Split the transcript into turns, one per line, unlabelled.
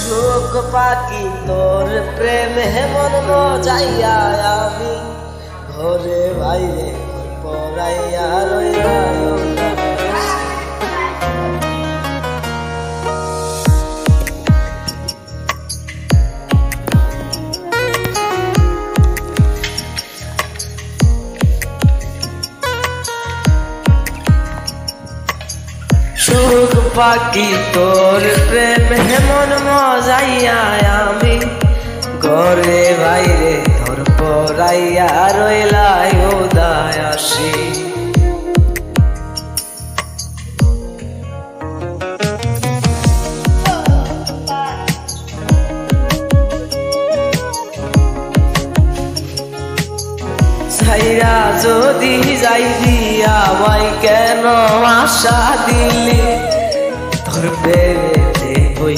সুখ পাখি তোর প্রেমে মন মজাইয়া আমি ঘরে বাইরে পড়াইয়া রইলাম। সুখ পাখি তোর প্রেমে মন মজাইয়া আমি ঘরে বাইরে তোর পড়াইয়া রইলাই উদাসী। ছাইরা যদি যাইবি আমায় কেন আশা দিলি তোর প্রেমে